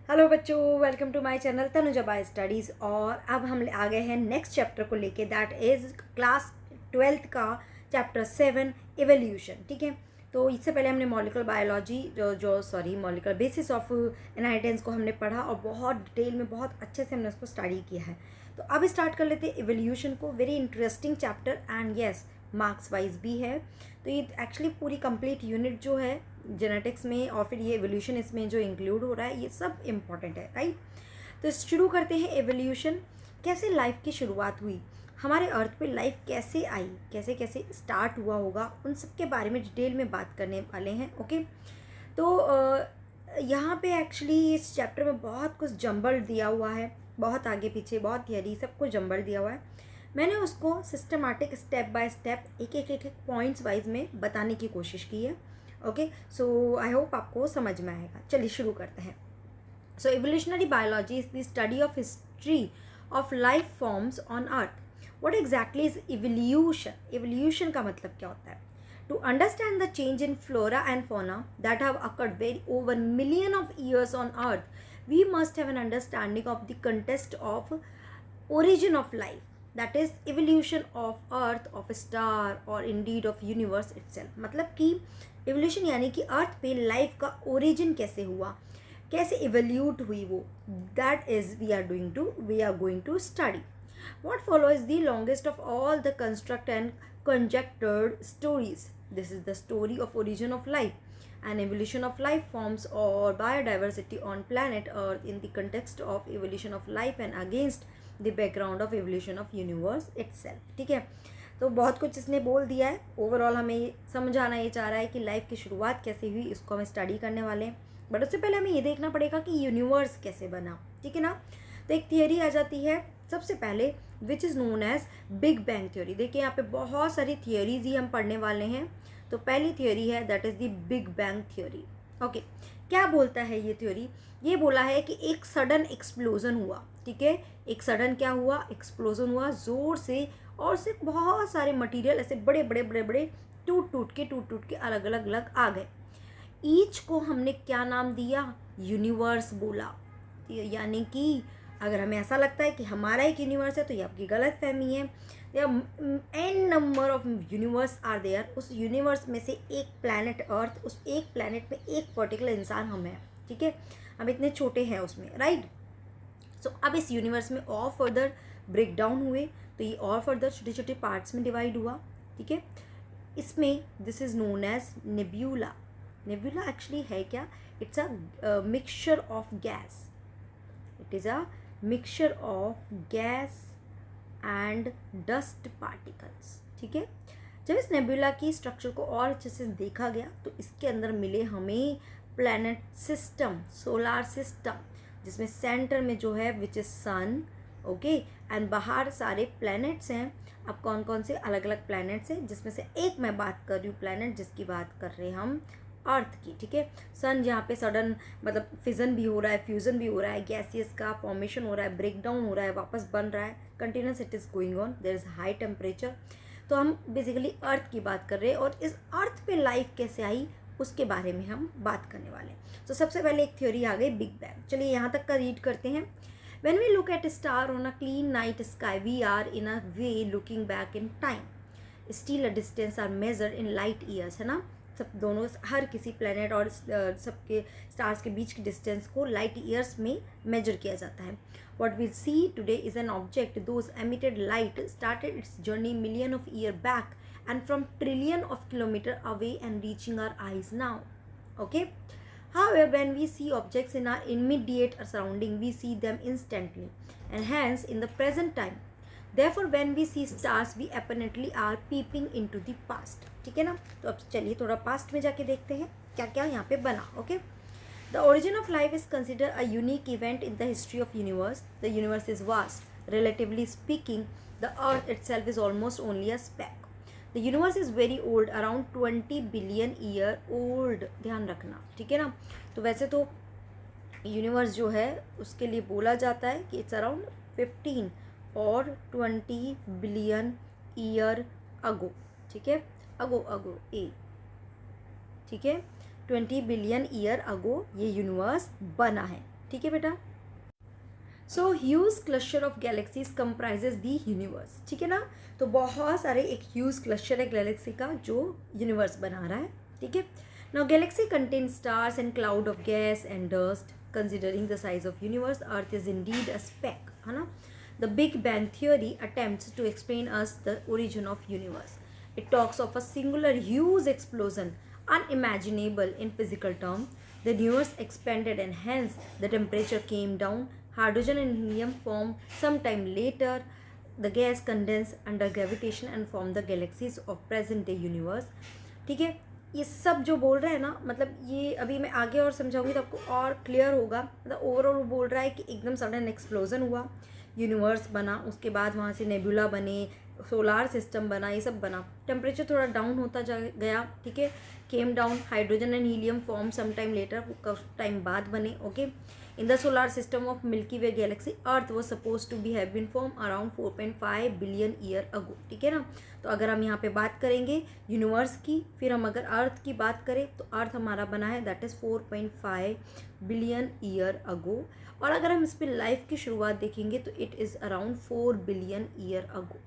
Hello बच्चों, welcome to my channel Tanuja by studies. और अब हम आ गए हैं नेक्स्ट चैप्टर को लेके, दैट इज़ क्लास 12th का चैप्टर 7 एवोल्यूशन। ठीक है, तो इससे पहले हमने molecular biology molecular basis of inheritance को हमने पढ़ा और बहुत डिटेल में बहुत अच्छे से हमने उसको स्टडी किया है। तो अब स्टार्ट कर लेते हैं एवोल्यूशन को। Very interesting chapter and yes marks wise भी है। तो ये एक्चुअली पूरी कंप्लीट यूनिट जो है जेनेटिक्स में और फिर ये एवोल्यूशन इसमें जो इंक्लूड हो रहा है, ये सब इम्पॉर्टेंट है, राइट। तो शुरू करते हैं एवोल्यूशन। कैसे लाइफ की शुरुआत हुई, हमारे अर्थ पे लाइफ कैसे आई, कैसे कैसे स्टार्ट हुआ होगा, उन सब के बारे में डिटेल में बात करने वाले हैं। ओके, तो यहाँ पे एक्चुअली इस चैप्टर में बहुत कुछ जंबल दिया हुआ है, बहुत आगे पीछे बहुत थियरी, सब कुछ जंबल दिया हुआ है। मैंने उसको सिस्टमैटिक स्टेप बाय स्टेप एक एक पॉइंट्स वाइज में बताने की कोशिश की है। ओके, सो आई होप आपको समझ में आएगा। चलिए शुरू करते हैं। So evolutionary biology is the study of history of life forms on earth. What exactly is evolution? Evolution का मतलब क्या होता है? To understand the change in flora and fauna that have occurred very over million of years on earth, we must have an understanding of the context of origin of life, that is evolution of earth, of a star or indeed of universe itself। मतलब कि evolution यानी कि अर्थ पे life का origin कैसे हुआ, कैसे evolute हुई वो, that is we are going to study। What follows is the longest of all the construct and conjectured stories. This is the story of origin of life and evolution of life forms or biodiversity on planet Earth in the context of evolution of life and against the background of evolution of universe itself। ठीक है, तो बहुत कुछ इसने बोल दिया है। Overall हमें ये समझाना ये चाह रहा है कि लाइफ की शुरुआत कैसे हुई, इसको हम स्टडी करने वाले हैं। बट उससे पहले हमें ये देखना पड़ेगा कि यूनिवर्स कैसे बना। ठीक है ना, तो एक थियरी आ जाती है सबसे पहले, which is known as big bang theory. देखिए यहाँ पे बहुत सारी थियरीज ही हम पढ़ने वाले हैं। तो पहली थियरी है that is the big bang theory. Okay, क्या बोलता है ये थ्योरी? ये बोला है कि एक सडन एक्सप्लोजन हुआ। ठीक है, एक सडन क्या हुआ? एक्सप्लोजन हुआ ज़ोर से, और से बहुत सारे मटेरियल ऐसे बड़े बड़े बड़े बड़े टूट टूट के अलग अलग आ गए। ईच को हमने क्या नाम दिया? यूनिवर्स बोला। यानी कि अगर हमें ऐसा लगता है कि हमारा एक यूनिवर्स है तो ये आपकी गलत फहमी है। An number of universe are there. उस यूनिवर्स में से एक प्लैनेट अर्थ, उस एक प्लैनेट में एक पर्टिकुलर इंसान हम हैं। ठीक है, हम इतने छोटे हैं उसमें, राइट। सो अब इस यूनिवर्स में और फर्दर ब्रेक डाउन हुए, तो ये और फर्दर छोटे छोटे पार्ट्स में डिवाइड हुआ। ठीक है, इसमें this is known as nebula. Nebula actually है क्या? It's a mixture of gas. It is a mixture of gas and dust particles. ठीक है, जब इस नेबुला की स्ट्रक्चर को और अच्छे से देखा गया तो इसके अंदर मिले हमें प्लैनेट सिस्टम, सोलार सिस्टम, जिसमें सेंटर में जो है which is sun. Okay, and बाहर सारे प्लैनेट्स हैं। अब कौन कौन से अलग अलग प्लैनेट्स हैं, जिसमें से एक मैं बात कर रही हूँ प्लैनेट जिसकी बात कर रहे हैं हम अर्थ की। ठीक है, सन जहाँ पे सडन मतलब फिजन भी हो रहा है, फ्यूज़न भी हो रहा है, गैसियस का फॉर्मेशन हो रहा है, ब्रेक डाउन हो रहा है, वापस बन रहा है, continuous it is going on, there is high temperature. तो हम बेसिकली अर्थ की बात कर रहे हैं और इस अर्थ पे लाइफ कैसे आई उसके बारे में हम बात करने वाले हैं। तो सबसे पहले एक थ्योरी आ गई बिग बैंग। चलिए यहाँ तक का रीड करते हैं। When we look at a star on a clean night sky, we are in a way looking back in time. Still a distance are measured in light years, है ना। सब दोनों हर किसी प्लेनेट और सबके स्टार्स के बीच की डिस्टेंस को लाइट ईयर्स में मेजर किया जाता है। What we see today is an object those emitted light started its journey million of year back and from trillion of kilometer away and reaching our eyes now. Okay. However, when we see objects in our immediate surrounding, we see them instantly and hence in the present time. Therefore, when we see stars, we apparently are peeping into the past. ठीक है ना, तो अब चलिए थोड़ा past में जाके देखते हैं क्या क्या यहाँ पे बना। Okay, the origin of life is consider a unique event in the history of universe. The universe is vast, relatively speaking, the earth itself is almost only a speck. The universe is very old, around 20 billion year old। ध्यान रखना, ठीक है ना। तो वैसे तो universe जो है उसके लिए बोला जाता है कि इट्स अराउंड 15 और 20 बिलियन ईयर अगो। ठीक है, अगो ए, ठीक है, 20 बिलियन ईयर अगो ये यूनिवर्स बना है। ठीक है बेटा। So huge cluster of galaxies comprises the universe, ठीक है ना। तो बहुत सारे एक ह्यूज क्लस्टर है गैलेक्सी का जो यूनिवर्स बना रहा है, ठीक है। Now galaxy contain stars and cloud of gas and dust. Considering the size of universe, earth is indeed a speck, है ना। The big bang theory attempts to explain us the origin of universe. It talks of a singular huge explosion, unimaginable in physical terms. The universe expanded and hence the temperature came down. Hydrogen and helium formed sometime later. The gas condensed under gravitation and formed the galaxies of present day universe. ठीक है, ये सब जो बोल रहा है ना, मतलब ये अभी मैं आगे और समझाऊंगी तो आपको और क्लियर होगा। मतलब ओवरऑल बोल रहा है कि एकदम सडन एक्सप्लोजन हुआ, यूनिवर्स बना, उसके बाद वहाँ से नेबुला बने, सोलार सिस्टम बना, ये सब बना। टेम्परेचर थोड़ा डाउन होता जा गया, ठीक है। Came down, hydrogen and helium form some time later, कुछ टाइम बाद बने, okay. In the solar system of milky way galaxy earth was suppose to be have been form around 4.5 billion year ago, ठीक है ना। तो अगर हम यहाँ पे बात करेंगे यूनिवर्स की, फिर हम अगर अर्थ की बात करें तो अर्थ हमारा बना है दैट इज़ 4.5 बिलियन ईयर अगो। और अगर हम इस पर लाइफ की शुरुआत देखेंगे तो it is around 4 billion year ago,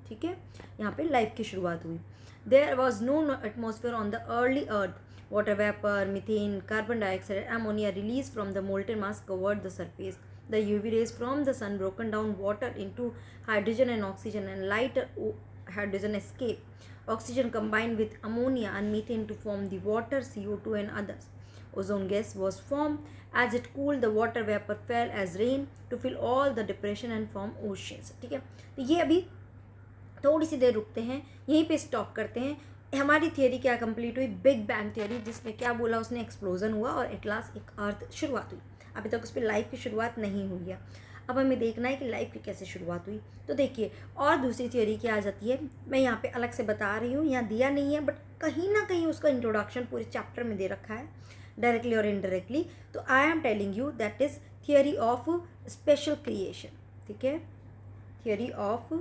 ठीक है। यहाँ पे लाइफ की शुरुआत हुई। There was no atmosphere on the early earth. Water vapour, methane, carbon dioxide, ammonia released from the molten mass covered the surface. The UV rays from the sun broken down water into hydrogen and oxygen, and lighter hydrogen escape. Oxygen combined with ammonia and methane to form the water, CO2 and others. Ozone gas was formed. As it cooled, the water vapor fell as rain to fill all the depression and form oceans. ठीक है, तो ये अभी थोड़ी सी देर रुकते हैं, यहीं पे स्टॉप करते हैं। हमारी थियोरी क्या कंप्लीट हुई, बिग बैंग थियोरी, जिसमें क्या बोला उसने, एक्सप्लोजन हुआ और एट लास्ट एक अर्थ शुरुआत हुई। अभी तक उस पर लाइफ की शुरुआत नहीं हुई है। अब हमें देखना है कि लाइफ की कैसे शुरुआत हुई। तो देखिए, और दूसरी थियोरी क्या आ जाती है, मैं यहाँ पे अलग से बता रही हूँ, यहाँ दिया नहीं है बट कहीं ना कहीं उसका इंट्रोडक्शन पूरे चैप्टर में दे रखा है, डायरेक्टली और इनडायरेक्टली। तो I am telling you that is theory of special creation, ठीक है। थियोरी ऑफ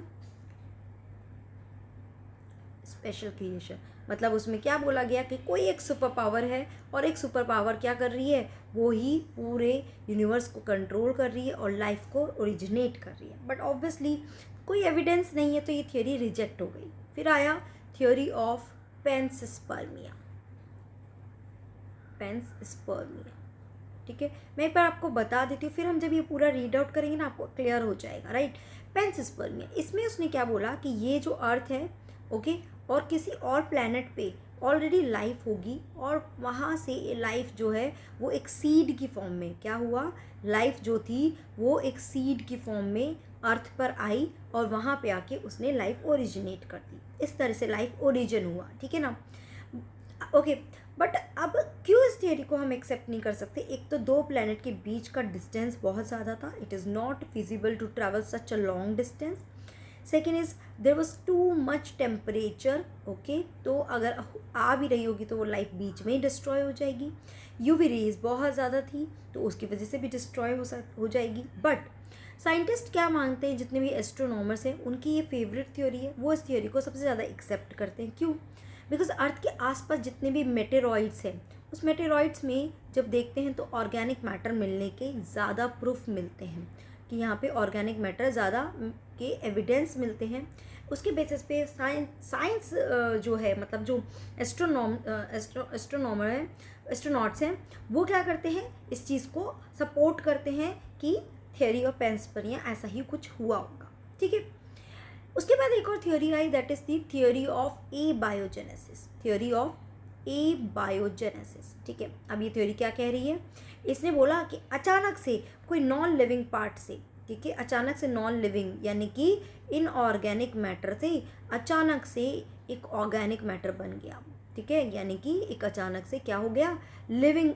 स्पेशल क्रिएशन मतलब उसमें क्या बोला गया कि कोई एक सुपर पावर है और एक सुपर पावर क्या कर रही है, वो ही पूरे यूनिवर्स को कंट्रोल कर रही है और लाइफ को ओरिजिनेट कर रही है। बट ऑब्वियसली कोई एविडेंस नहीं है तो ये थियोरी रिजेक्ट हो गई। फिर आया थियोरी ऑफ पेंसिस्पर्मिया, पेंसिस्पर्मिया, ठीक है। मैं एक बार आपको बता देती हूँ, फिर हम जब ये पूरा रीड आउट करेंगे ना आपको क्लियर हो जाएगा, राइट। पेंसिस्पर्मिया, इसमें उसने क्या बोला कि ये जो अर्थ है, ओके, और किसी और प्लैनेट पे ऑलरेडी लाइफ होगी और वहाँ से लाइफ जो है वो एक सीड की फॉर्म में, क्या हुआ, लाइफ जो थी वो एक सीड की फॉर्म में अर्थ पर आई और वहाँ पे आके उसने लाइफ ओरिजिनेट कर दी। इस तरह से लाइफ ओरिजिन हुआ, ठीक है ना। ओके, बट अब क्यों इस थियोरी को हम एक्सेप्ट नहीं कर सकते? एक तो दो प्लैनेट के बीच का डिस्टेंस बहुत ज़्यादा था, it is not feasible to travel such a long distance. Second is there was too much temperature, okay, तो अगर आ भी रही होगी तो वो लाइफ बीच में ही डिस्ट्रॉय हो जाएगी। यूवी रेज बहुत ज़्यादा थी तो उसकी वजह से भी डिस्ट्रॉय हो जाएगी। बट साइंटिस्ट क्या मानते हैं, जितने भी एस्ट्रोनॉमर्स हैं उनकी ये फेवरेट थ्योरी है, वो इस थ्योरी को सबसे ज़्यादा एक्सेप्ट करते हैं। क्यों? बिकॉज अर्थ के आसपास जितने भी मेटेरॉइड्स हैं उस मेटेरॉइड्स में जब देखते हैं तो ऑर्गेनिक मैटर मिलने के ज़्यादा प्रूफ मिलते हैं कि यहाँ पे ऑर्गेनिक मैटर ज़्यादा के एविडेंस मिलते हैं। उसके बेसिस पे साइंस जो है, मतलब जो एस्ट्रोनॉमर हैं, एस्ट्रोनॉट्स हैं, वो क्या करते हैं, इस चीज़ को सपोर्ट करते हैं कि थियोरी ऑफ पेंसिस्पर्मिया ऐसा ही कुछ हुआ होगा, ठीक है। उसके बाद एक और theory I, that is the theory of A biogenesis, theory of A biogenesis, ठीक है। अब ये थ्योरी क्या कह रही है, इसने बोला कि अचानक से कोई नॉन लिविंग पार्ट से, ठीक है, अचानक से नॉन लिविंग यानी कि इनऑर्गेनिक मैटर से अचानक से एक ऑर्गेनिक मैटर बन गया, ठीक है, यानी कि एक अचानक से क्या हो गया, लिविंग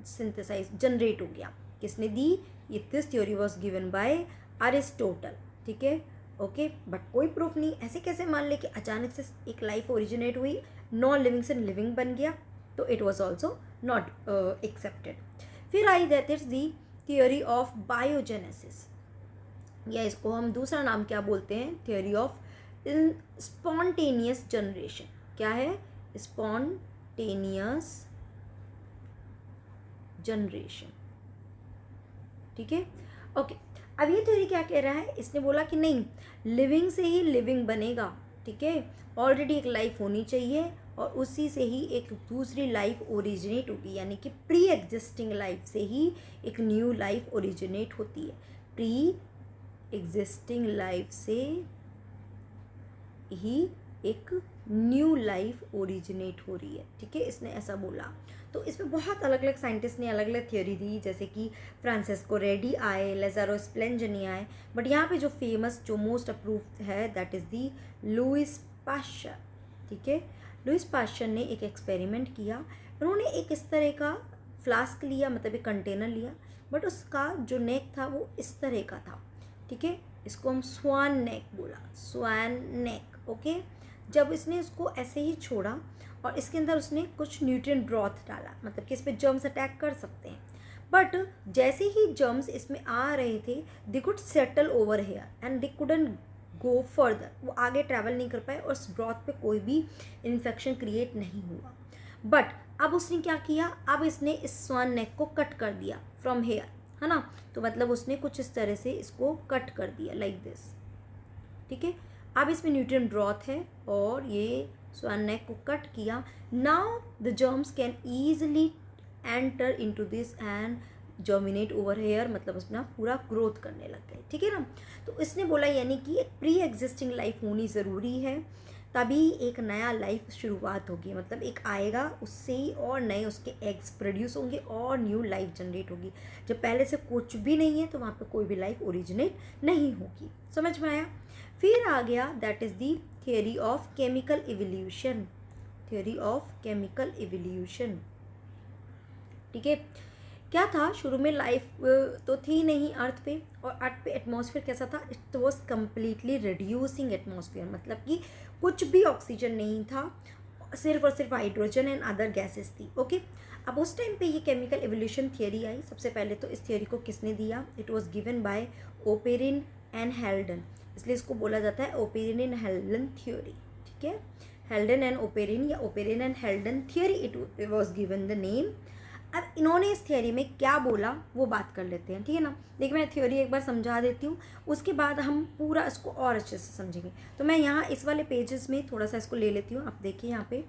सिंथेसाइज जनरेट हो गया। किसने दी? ये this theory was given bye Aristotle, ठीक है, ओके। बट कोई प्रूफ नहीं, ऐसे कैसे मान ले कि अचानक से एक लाइफ ओरिजिनेट हुई, नॉन लिविंग से लिविंग बन गया, तो it was also not accepted. फिर आई that is the theory of biogenesis, या इसको हम दूसरा नाम क्या बोलते हैं, थियोरी ऑफ स्पॉन्टेनियस जनरेशन। क्या है? स्पॉन्टेनियस जनरेशन, ठीक है। ओके, अब ये थ्योरी क्या कह रहा है, इसने बोला कि नहीं, लिविंग से ही लिविंग बनेगा, ठीक है, ऑलरेडी एक लाइफ होनी चाहिए और उसी से ही एक दूसरी लाइफ ओरिजिनेट होगी, यानी कि प्री एग्जिस्टिंग लाइफ से ही एक न्यू लाइफ ओरिजिनेट होती है, प्री एग्जिस्टिंग लाइफ से ही एक न्यू लाइफ ओरिजिनेट हो रही है, ठीक है, इसने ऐसा बोला। तो इसमें बहुत अलग अलग साइंटिस्ट ने अलग अलग थ्योरी दी, जैसे कि फ्रांसिस्को रेडी आए, लेज़ारो स्प्लेंजनी आए, बट यहाँ पे जो फेमस, जो मोस्ट अप्रूव्ड है, that is the Louis Pasteur, ठीक है। लुइस पाश्चर ने एक एक्सपेरिमेंट किया, उन्होंने एक इस तरह का फ्लास्क लिया, मतलब एक कंटेनर लिया, बट उसका जो नेक था वो इस तरह का था, ठीक है, इसको हम स्वान नेक बोला, स्वान नेक, ओके। जब इसने इसको ऐसे ही छोड़ा और इसके अंदर उसने कुछ न्यूट्रिएंट ब्रॉथ डाला, मतलब कि इस पर जर्म्स अटैक कर सकते हैं, बट जैसे ही जर्म्स इसमें आ रहे थे, they could settle over here and they couldn't go further, वो आगे ट्रैवल नहीं कर पाए और उस ब्रॉथ पे कोई भी इन्फेक्शन क्रिएट नहीं हुआ। बट अब उसने क्या किया, अब इसने इस स्वान नेक को कट कर दिया फ्रॉम हेयर, है ना, तो मतलब उसने कुछ इस तरह से इसको कट कर दिया लाइक दिस, ठीक है। अब इसमें न्यूट्रिएंट ब्रॉथ है और ये स्वान नेक को कट किया, now the germs can easily enter into this and germinate over here, मतलब उसमें पूरा ग्रोथ करने लग गए, ठीक है ना। तो इसने बोला यानी कि एक प्री एग्जिस्टिंग लाइफ होनी ज़रूरी है, तभी एक नया लाइफ शुरुआत होगी, मतलब एक आएगा, उससे ही और नए उसके एग्स प्रोड्यूस होंगे और न्यू लाइफ जनरेट होगी। जब पहले से कुछ भी नहीं है तो वहाँ पे कोई भी लाइफ ओरिजिनेट नहीं होगी, समझ में आया। फिर आ गया that is the theory of chemical evolution, theory of chemical evolution, ठीक है। क्या था, शुरू में लाइफ तो थी नहीं अर्थ पे, और अर्थ पे एटमॉस्फेयर कैसा था, it was completely reducing atmosphere, मतलब कि कुछ भी ऑक्सीजन नहीं था, सिर्फ और सिर्फ हाइड्रोजन एंड अदर गैसेस थी, ओके। अब उस टाइम पे ये केमिकल इवोल्यूशन थियोरी आई। सबसे पहले तो इस थियोरी को किसने दिया, it was given by Oparin and हेल्डन, इसलिए इसको बोला जाता है ओपेरिन एंड हेल्डन थ्योरी, ठीक है। हेल्डन एंड ओपेरिन या Oparin and हेल्डन theory, it was given the name. अब इन्होंने इस थ्योरी में क्या बोला वो बात कर लेते हैं, ठीक है ना। देखिए मैं थ्योरी एक बार समझा देती हूँ, उसके बाद हम पूरा इसको और अच्छे से समझेंगे। तो मैं यहाँ इस वाले पेजेस में थोड़ा सा इसको ले लेती हूँ, आप देखिए यहाँ पे,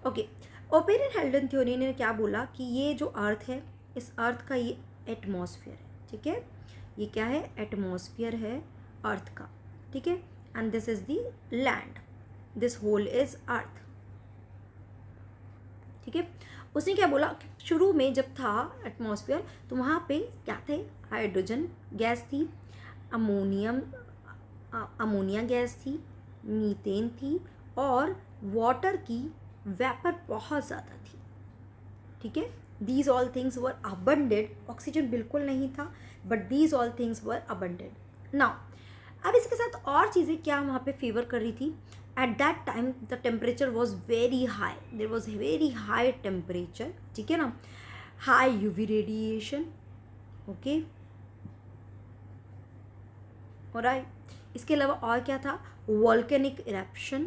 ओके। ओपेरिन हेल्डन थ्योरी ने क्या बोला कि ये जो अर्थ है, इस अर्थ का ये एटमॉस्फेयर है, ठीक है, ये क्या है, एटमॉस्फेयर है अर्थ का, ठीक है, and this is the land, this whole is earth, ठीक है। उसने क्या बोला, शुरू में जब था एटमॉस्फेयर तो वहाँ पे क्या थे, हाइड्रोजन गैस थी, अमोनिया गैस थी, मीथेन थी और वाटर की वेपर बहुत ज़्यादा थी, ठीक है। These all things were abundant, oxygen बिल्कुल नहीं था, but these all things were abundant. Now अब इसके साथ और चीज़ें क्या वहाँ पे फेवर कर रही थी, at that time the temperature was very high, there was very high temperature, ठीक है ना, high UV radiation, okay, alright। इसके अलावा और क्या था, volcanic eruption,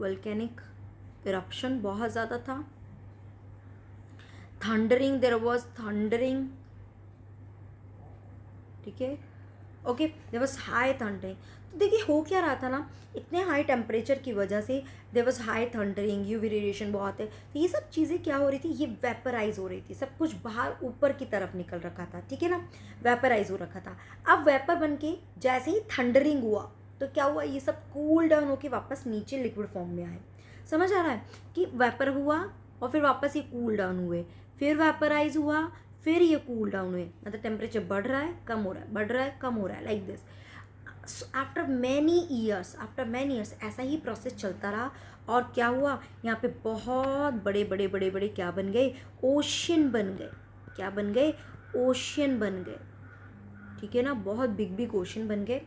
volcanic eruption बहुत ज़्यादा था, thundering, there was thundering, ठीक है, okay, there was high thundering. तो देखिए हो क्या रहा था ना, इतने हाई टेम्परेचर की वजह से there was high thundering, UV radiation बहुत है, तो ये सब चीज़ें क्या हो रही थी, ये वेपराइज हो रही थी, सब कुछ बाहर ऊपर की तरफ निकल रखा था, ठीक है ना, वेपराइज हो रखा था। अब वेपर बन के जैसे ही थंडरिंग हुआ तो क्या हुआ, ये सब कूल डाउन होकर वापस नीचे लिक्विड फॉर्म में आए। समझ आ रहा है कि वेपर हुआ और फिर वापस ये कूल डाउन हुए, फिर वेपराइज हुआ, फिर ये कूल डाउन हुए, मतलब टेम्परेचर बढ़ रहा है कम हो रहा है, बढ़ रहा है कम हो रहा है, like this. After many years ऐसा ही प्रोसेस चलता रहा। और क्या हुआ, यहाँ पे बहुत बड़े बड़े बड़े बड़े क्या बन गए, ओशियन बन गए। क्या बन गए, ओशियन बन गए, ठीक है ना, बहुत बिग बिग ओशियन बन गए।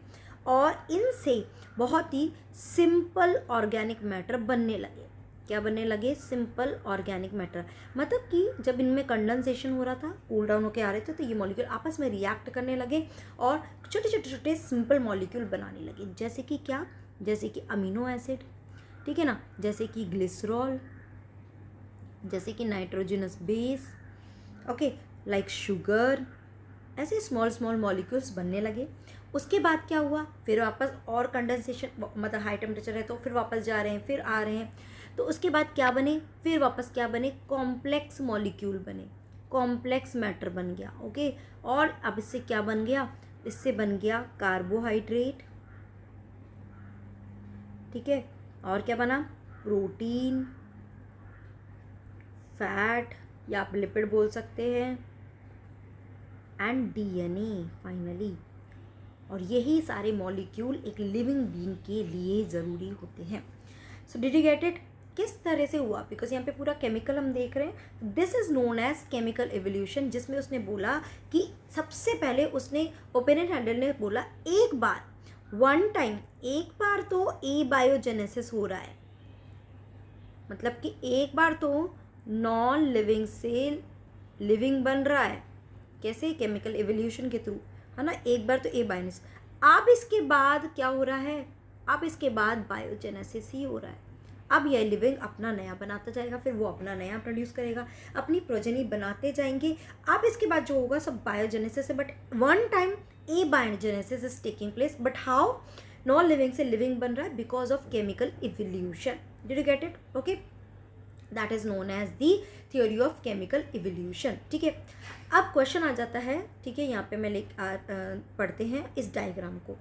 और इनसे बहुत ही सिंपल ऑर्गेनिक मैटर बनने लगे। क्या बनने लगे, सिंपल ऑर्गेनिक मैटर, मतलब कि जब इनमें कंडेंसेशन हो रहा था, कूल डाउन होकर आ रहे थे, तो ये मॉलिक्यूल आपस में रिएक्ट करने लगे और छोटे छोटे छोटे सिंपल मॉलिक्यूल बनाने लगे। जैसे कि क्या, जैसे कि अमीनो एसिड, ठीक है ना, जैसे कि ग्लिसरॉल, जैसे कि nitrogenous base, okay, like sugar, ऐसे स्मॉल स्मॉल मॉलिक्यूल्स बनने लगे। उसके बाद क्या हुआ, फिर वापस और कंडेंसेशन, मतलब हाई टेम्परेचर है तो फिर वापस जा रहे हैं, फिर आ रहे हैं, तो उसके बाद क्या बने, फिर वापस क्या बने, कॉम्प्लेक्स मॉलिक्यूल बने, कॉम्प्लेक्स मैटर बन गया। ओके, और अब इससे क्या बन गया, इससे बन गया कार्बोहाइड्रेट, ठीक है, और क्या बना, प्रोटीन, फैट या आप लिपिड बोल सकते हैं, एंड डीएनए फाइनली। और यही सारे मॉलिक्यूल एक लिविंग बीइंग के लिए ज़रूरी होते हैं। So did you get it, किस तरह से हुआ, बिकॉज यहाँ पे पूरा केमिकल हम देख रहे हैं। This is known as chemical evolution, जिसमें उसने बोला कि सबसे पहले उसने, ओपेनहेम हैंडल ने बोला, एक बार, वन टाइम, एक बार तो एबायोजेनेसिस हो रहा है, मतलब कि एक बार तो नॉन लिविंग से लिविंग बन रहा है। कैसे, केमिकल एवोल्यूशन के थ्रू, है ना, एक बार तो एबायोजेनेसिस। अब इसके बाद क्या हो रहा है, अब इसके बाद बायोजेनेसिस ही हो रहा है। अब यह लिविंग अपना नया बनाता जाएगा, फिर वो अपना नया प्रोड्यूस करेगा, अपनी प्रोजेनी बनाते जाएंगे। अब इसके बाद जो होगा सब बायोजेनेसिस है, but one time abiogenesis is taking place. But how, non living से लिविंग बन रहा है because of chemical evolution. Did you get it, okay, that is known as the theory of chemical evolution. ठीक है, अब question आ जाता है, ठीक है, यहाँ पे मैं पढ़ते हैं इस डायग्राम को।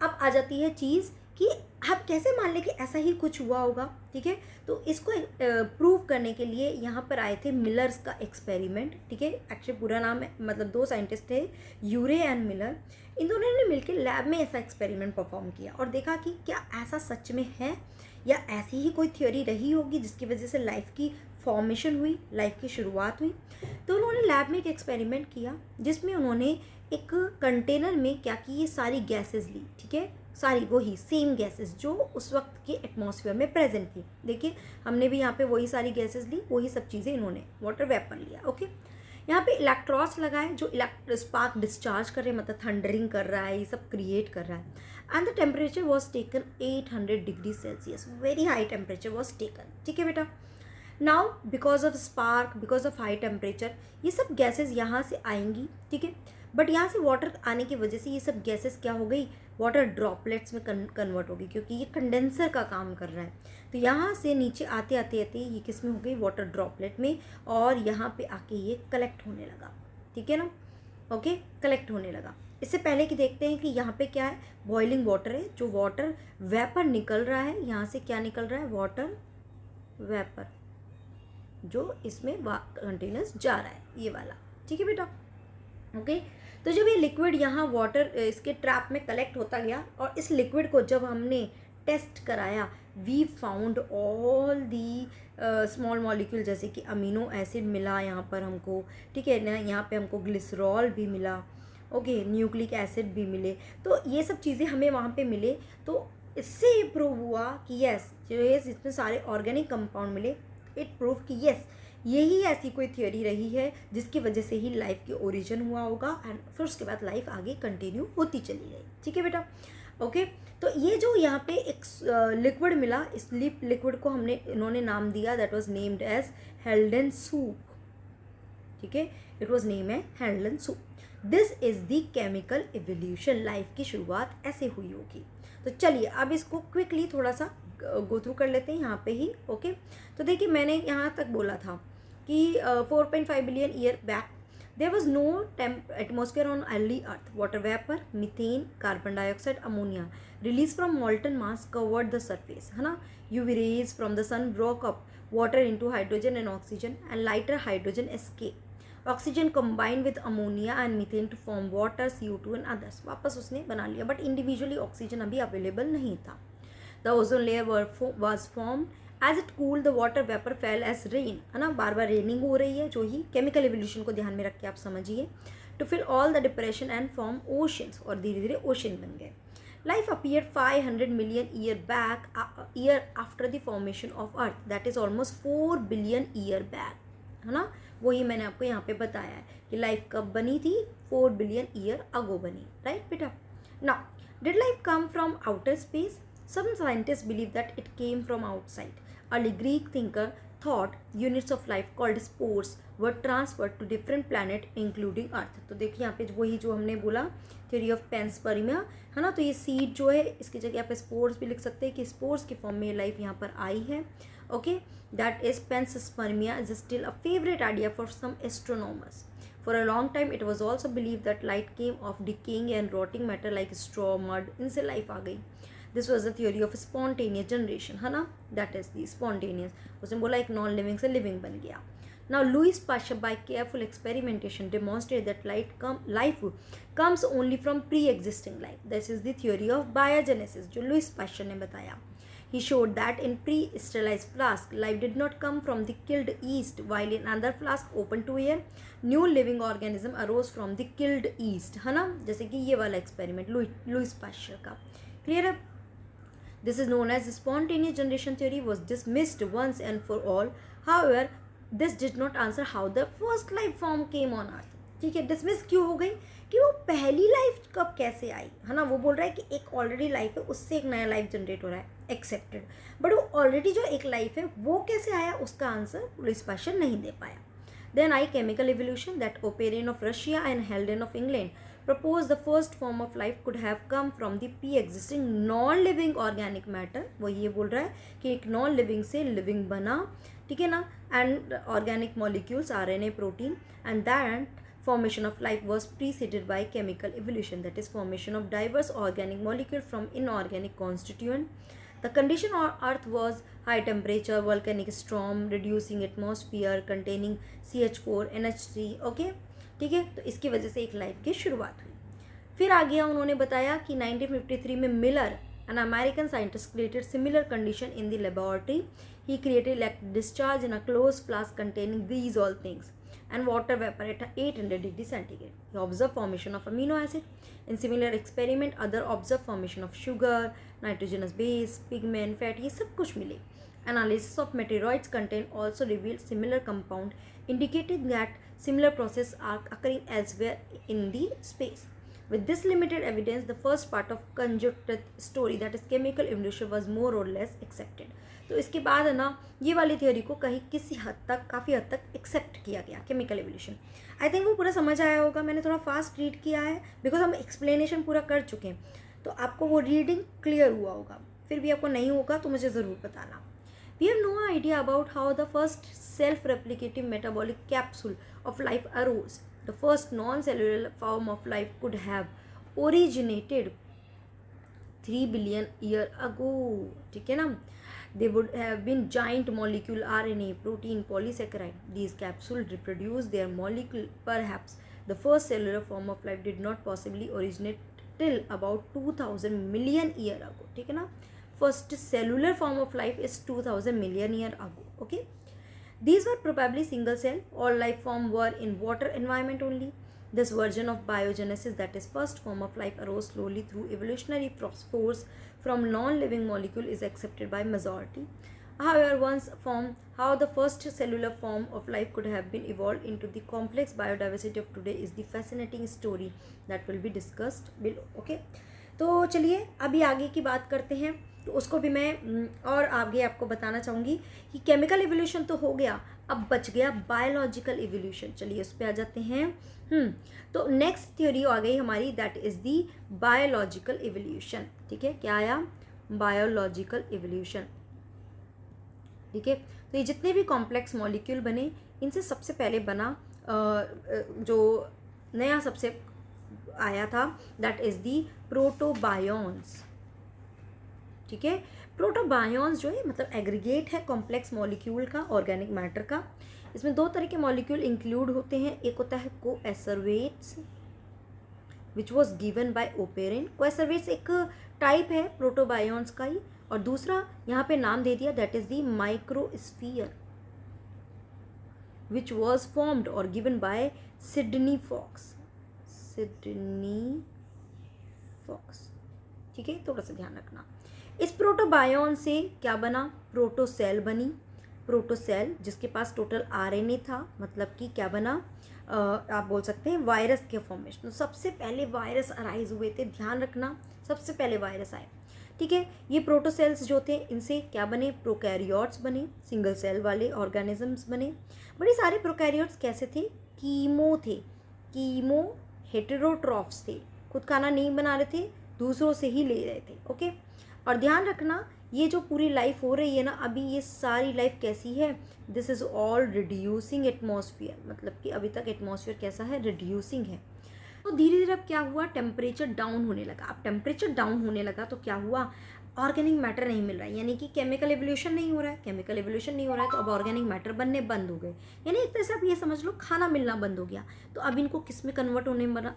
अब आ जाती है चीज़ कि आप कैसे मान लें कि ऐसा ही कुछ हुआ होगा। ठीक है, तो इसको प्रूव करने के लिए यहाँ पर आए थे मिलर्स का एक्सपेरिमेंट। ठीक है, एक्चुअली पूरा नाम है, मतलब दो साइंटिस्ट थे, यूरे एंड मिलर। इन दोनों ने मिलकर लैब में ऐसा एक्सपेरिमेंट परफॉर्म किया और देखा कि क्या ऐसा सच में है या ऐसी ही कोई थ्योरी रही होगी जिसकी वजह से लाइफ की फॉर्मेशन हुई, लाइफ की शुरुआत हुई। तो उन्होंने लैब में एक एक्सपेरिमेंट किया जिसमें उन्होंने एक कंटेनर में क्या की, ये सारी गैसेस ली। ठीक है, सारी वही सेम गैसेस जो उस वक्त के एटमॉस्फेयर में प्रेजेंट थी। देखिए, हमने भी यहाँ पे वही सारी गैसेस ली, वही सब चीज़ें इन्होंने वाटर वेपर लिया। ओके, यहाँ पे इलेक्ट्रॉन्स लगाए जो स्पार्क डिस्चार्ज कर रहे हैं, मतलब थंडरिंग कर रहा है, ये सब क्रिएट कर रहा है। And the temperature was taken 800 degree Celsius, very high temperature was taken. ठीक है बेटा, now because of spark, because of high temperature, ये सब गैसेस यहाँ से आएंगी। ठीक है, बट यहाँ से वाटर आने की वजह से ये सब गैसेस क्या हो गई, वाटर ड्रॉपलेट्स में कन्वर्ट हो गई, क्योंकि ये कंडेंसर का काम कर रहा है। तो यहाँ से नीचे आते आते आते ये किस में हो गई, वाटर ड्रॉपलेट में, और यहाँ पे आके ये कलेक्ट होने लगा। ठीक है ना, ओके, कलेक्ट होने लगा। इससे पहले कि देखते हैं कि यहाँ पे क्या है, बॉइलिंग वाटर है, जो वाटर वेपर निकल रहा है, यहाँ से क्या निकल रहा है, वाटर वेपर, जो इसमें कंटिन्यूस जा रहा है, ये वाला। ठीक है बेटा, ओके। तो जब ये लिक्विड यहाँ वाटर इसके ट्रैप में कलेक्ट होता गया, और इस लिक्विड को जब हमने टेस्ट कराया, we found all the small molecule, जैसे कि अमीनो एसिड मिला यहाँ पर हमको। ठीक है ना, यहाँ पे हमको ग्लिसरॉल भी मिला, ओके, न्यूक्लिक एसिड भी मिले। तो ये सब चीज़ें हमें वहाँ पे मिले। तो इससे ये प्रूव हुआ कि यस, जो है इसमें सारे ऑर्गेनिक कंपाउंड मिले, इट प्रूव कि यस, यही ऐसी कोई थियोरी रही है जिसकी वजह से ही लाइफ की ओरिजिन हुआ होगा, एंड फिर उसके बाद लाइफ आगे कंटिन्यू होती चली गई। ठीक है बेटा, ओके। तो ये जो यहाँ पे एक लिक्विड मिला, इस लिक्विड को इन्होंने नाम दिया, that was named as Haldane soup. ठीक है, इट वाज नेम है Haldane soup. This is the chemical evolution, life की शुरुआत ऐसे हुई होगी। तो चलिए अब इसको क्विकली थोड़ा सा गो थ्रू कर लेते हैं यहाँ पे ही। ओके, तो देखिए मैंने यहाँ तक बोला था कि 4.5 billion year back there was no atmosphere on early earth, water vapour, methane, carbon dioxide, ammonia release from molten mass covered the surface, है ना। UV rays from the sun broke up water into hydrogen and oxygen, and lighter hydrogen escape, oxygen combined with ammonia and methane to form water, CO2 and others। वापस उसने बना लिया, but individually oxygen अभी available नहीं था। The ozone layer was formed as it cooled, the water vapor fell as rain, है ना, बार बार raining हो रही है, जो ही केमिकल एवोल्यूशन को ध्यान में रख के आप समझिए। To fill all the depression and form oceans, और धीरे धीरे ओशन बन गए। Life appeared 500 million year after the formation of Earth, that is almost 4 billion year back, है ना। वही मैंने आपको यहाँ पे बताया है कि लाइफ कब बनी थी, 4 बिलियन ईयर अगो बनी, राइट बेटा। Now did life come from outer space? Some scientists believe that it came from outside. Early Greek thinker thought units of life called spores were transferred to different planet including earth. तो देखिए यहाँ पे वही जो हमने बोला theory of पेंस्पर्मिया है ना, तो ये सीड जो है इसकी जगह आप स्पोर्स भी लिख सकते हैं कि स्पोर्स के फॉर्म में लाइफ यहाँ पर आई है। Okay, that is panspermia is still a favourite idea for some astronomers. For a long time it was also believed that light came of decaying and rotting matter like straw, mud, इनसे life आ गई। This was the theory of spontaneous generation, है ना, that is the spontaneous। उसने बोला एक non living से living बन गया। Now Louis Pasteur by careful experimentation demonstrated that life comes only from pre-existing life। This is the theory of biogenesis जो Louis Pasteur ने बताया। He showed that in pre-sterilized flask, life did not come from the killed yeast, while in another flask open to air, new living organism arose from the killed yeast, है ना, जैसे कि ये वाला experiment Louis Pasteur का। Clear है? This is known as spontaneous generation theory, was dismissed once and for all. However, this did not answer how the first life form came on earth। ठीक है, डिसमिस क्यों हो गई कि वो पहली लाइफ कब कैसे आई, है ना। वो बोल रहा है कि एक ऑलरेडी लाइफ है, उससे एक नया लाइफ जनरेट हो रहा है, एक्सेप्टेड, बट वो ऑलरेडी जो एक लाइफ है वो कैसे आया, उसका आंसर लुइस पास्चर नहीं दे पाया। देन आई chemical evolution that Oparin of Russia and Haldane of England propose the first form of life could have come from the pre existing non living organic matter. वो ये बोल रहा है कि एक नॉन लिविंग से लिविंग बना, ठीक है ना, and organic molecules RNA, protein, and that formation of life was preceded by chemical evolution, that is formation of diverse organic molecules from inorganic constituent। The condition on earth was high temperature, volcanic storm, reducing atmosphere containing CH4, NH3। Okay, ठीक है, तो इसकी वजह से एक life की शुरुआत हुई। फिर आ गया, उन्होंने बताया कि 1953 में Miller, an American scientist, created similar condition in the laboratory। He created electric discharge in a closed flask containing these all things and water vapor at 800 degrees centigrade। He observed formation of amino acid। In similar experiment other observed formation of sugar, nitrogenous base, pigment, fat, ये सब कुछ मिले। Analysis of meteoroids content also revealed similar compound, indicating that similar processes are occurring elsewhere in the space। With this limited evidence, the first part of conjectured story, that is chemical evolution, was more or less accepted। तो इसके बाद है ना ये वाली theory को कहीं किसी हद तक, काफ़ी हद तक एक्सेप्ट किया गया, केमिकल एवोल्यूशन। आई थिंक वो पूरा समझ आया होगा, मैंने थोड़ा फास्ट रीड किया है बिकॉज हम एक्सप्लेनेशन पूरा कर चुके हैं, तो आपको वो रीडिंग क्लियर हुआ होगा। फिर भी आपको नहीं होगा तो मुझे ज़रूर बताना। We have no idea about how the first self replicative metabolic capsule of life arose. The first non cellular form of life could have originated 3 billion years ago। ठीक है ना, they would have been giant molecule RNA, protein, polysaccharide। These capsules reproduce their molecule। Perhaps the first cellular form of life did not possibly originate till about 2000 million year ago। ठीक है ना, first cellular form of life is 2000 million year ago। Okay, these were probably single cell। All life form were in water environment only। This version of biogenesis, that is first form of life, arose slowly through evolutionary force from non-living molecule, is accepted by majority। However, once formed, how the first cellular form of life could have been evolved into the complex biodiversity of today is the fascinating story that will be discussed below। Okay, तो चलिए अभी आगे की बात करते हैं, तो उसको भी मैं और आगे आपको बताना चाहूँगी कि केमिकल इवोल्यूशन तो हो गया, अब बच गया बायोलॉजिकल इवोल्यूशन। चलिए उस पर आ जाते हैं। तो नेक्स्ट थ्योरी आ गई हमारी, that is the biological evolution. ठीक है, क्या आया, बायोलॉजिकल इवोल्यूशन। ठीक है, तो ये जितने भी कॉम्प्लेक्स मॉलिक्यूल बने, इनसे सबसे पहले बना जो नया सबसे आया था, दैट इज़ दी प्रोटोबायोन्स। ठीक है, प्रोटोबायोन्स जो है मतलब एग्रीगेट है कॉम्प्लेक्स मॉलिक्यूल का, ऑर्गेनिक मैटर का। इसमें दो तरह के मॉलिक्यूल इंक्लूड होते हैं, एक होता है coacervates which was given by Oparin. Coacervates एक टाइप है प्रोटोबायोन्स का ही, और दूसरा यहाँ पे नाम दे दिया, that is the microsphere which was formed और गिवन बाय सिडनी फॉक्स। ठीक है, थोड़ा सा ध्यान रखना। इस प्रोटोबायोन से क्या बना, प्रोटोसेल बनी। प्रोटोसेल जिसके पास टोटल RNA था, मतलब कि क्या बना, आप बोल सकते हैं वायरस के फॉर्मेशन। तो सबसे पहले वायरस अराइज हुए थे, ध्यान रखना, सबसे पहले वायरस आए। ठीक है। ये प्रोटोसेल्स जो थे इनसे क्या बने, प्रोकैरियोट्स बने, सिंगल सेल वाले ऑर्गेनिजम्स बने। बड़े सारे प्रोकैरियोट्स कैसे थे, कीमो थे, कीमो हेटेरोट्रॉफ्स थे, खुद खाना नहीं बना रहे थे, दूसरों से ही ले रहे थे। ओके, और ध्यान रखना ये जो पूरी लाइफ हो रही है ना अभी, ये सारी लाइफ कैसी है, this is all reducing atmosphere, मतलब कि अभी तक एटमॉस्फेयर कैसा है, रिड्यूसिंग है। तो धीरे धीरे अब क्या हुआ, टेम्परेचर डाउन होने लगा। अब टेम्परेचर डाउन होने लगा तो क्या हुआ, ऑर्गेनिक मैटर नहीं मिल रहा है, यानी कि केमिकल एवोल्यूशन नहीं हो रहा है। केमिकल एवोल्यूशन नहीं हो रहा है तो अब ऑर्गेनिक मैटर बनने बंद हो गए, यानी एक तरह से आप ये समझ लो खाना मिलना बंद हो गया। तो अब इनको किस में कन्वर्ट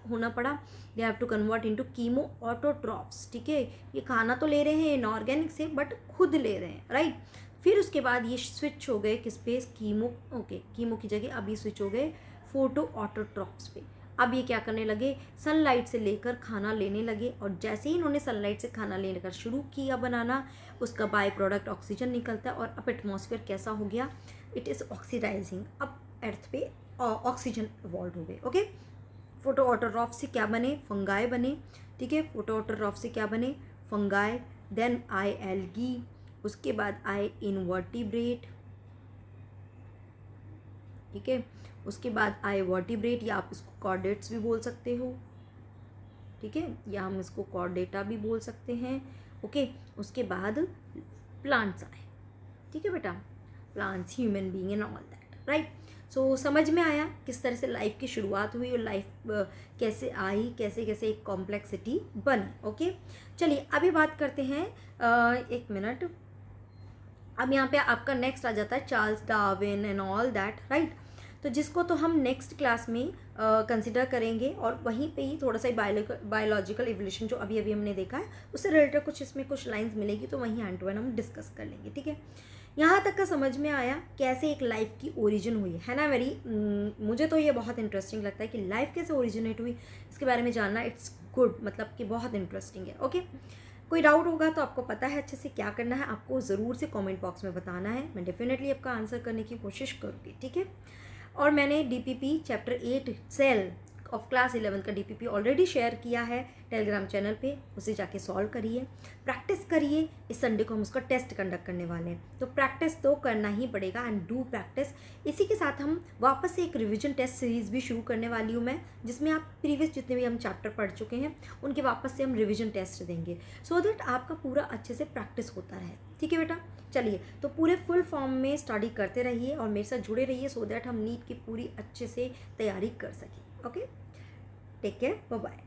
होना पड़ा, they have to convert into chemoautotrophs. ठीक है, ये खाना तो ले रहे हैं इनऑर्गेनिक से बट खुद ले रहे हैं, राइट। फिर उसके बाद ये स्विच हो गए किस पे, कीमो, ओके, कीमो की जगह अब ये स्विच हो गए फोटो ऑटोट्रॉफ्स पे। अब ये क्या करने लगे, सनलाइट से लेकर खाना लेने लगे, और जैसे ही इन्होंने सनलाइट से खाना लेकर शुरू किया बनाना, उसका बाय प्रोडक्ट ऑक्सीजन निकलता है, और अब एटमॉस्फेयर कैसा हो गया, इट इज़ ऑक्सीडाइजिंग। अब अर्थ पे ऑक्सीजन इवॉल्व हो गए। ओके, फोटो ऑटोट्रॉफ से क्या बने, फंगाई बने। ठीक है, फोटो ऑटोट्रॉफ से क्या बने, फंगाई, देन आए एल्गी, उसके बाद आए इनवर्टिब्रेट। ठीक है, उसके बाद आए वर्टिब्रेट, या आप इसको कॉर्डेट्स भी बोल सकते हो। ठीक है, या हम इसको कॉर्डेटा भी बोल सकते हैं। ओके, उसके बाद प्लांट्स आए। ठीक है बेटा, plants, human being and all that, right. So समझ में आया किस तरह से लाइफ की शुरुआत हुई और लाइफ कैसे आई, कैसे कैसे एक कॉम्प्लेक्सिटी बनी। ओके, चलिए अभी बात करते हैं, एक मिनट। अब यहाँ पे आपका नेक्स्ट आ जाता है Charles Darwin and all that, right. तो जिसको तो हम नेक्स्ट क्लास में कंसिडर करेंगे, और वहीं पे ही थोड़ा सा बायोलॉजिकल इवोल्यूशन जो अभी अभी हमने देखा है उससे रिलेटेड कुछ इसमें कुछ लाइंस मिलेगी, तो वहीं हैंड टू हैंड हम डिस्कस कर लेंगे। ठीक है, यहाँ तक का समझ में आया कैसे एक लाइफ की ओरिजिन हुई है ना। मुझे तो ये बहुत इंटरेस्टिंग लगता है कि लाइफ कैसे ओरिजिनेट हुई, इसके बारे में जानना इट्स गुड, मतलब कि बहुत इंटरेस्टिंग है। ओके, कोई डाउट होगा तो आपको पता है अच्छे से क्या करना है, आपको ज़रूर से कमेंट बॉक्स में बताना है, मैं डेफिनेटली आपका आंसर करने की कोशिश करूँगी। ठीक है, और मैंने DPP chapter 8 cell of class 11 का डीपीपी ऑलरेडी शेयर किया है टेलीग्राम चैनल पे, उसे जाके सॉल्व करिए, प्रैक्टिस करिए। इस संडे को हम उसका टेस्ट कंडक्ट करने वाले हैं, तो प्रैक्टिस तो करना ही पड़ेगा, एंड डू प्रैक्टिस। इसी के साथ हम वापस से एक रिवीजन टेस्ट सीरीज़ भी शुरू करने वाली हूँ मैं, जिसमें आप प्रीवियस जितने भी हम चैप्टर पढ़ चुके हैं उनके वापस से हम रिविजन टेस्ट देंगे, सो दैट आपका पूरा अच्छे से प्रैक्टिस होता रहे। ठीक है बेटा, चलिए तो पूरे फुल फॉर्म में स्टडी करते रहिए और मेरे साथ जुड़े रहिए, सो दैट हम नीट की पूरी अच्छे से तैयारी कर सकें। Okay, take care, bye bye.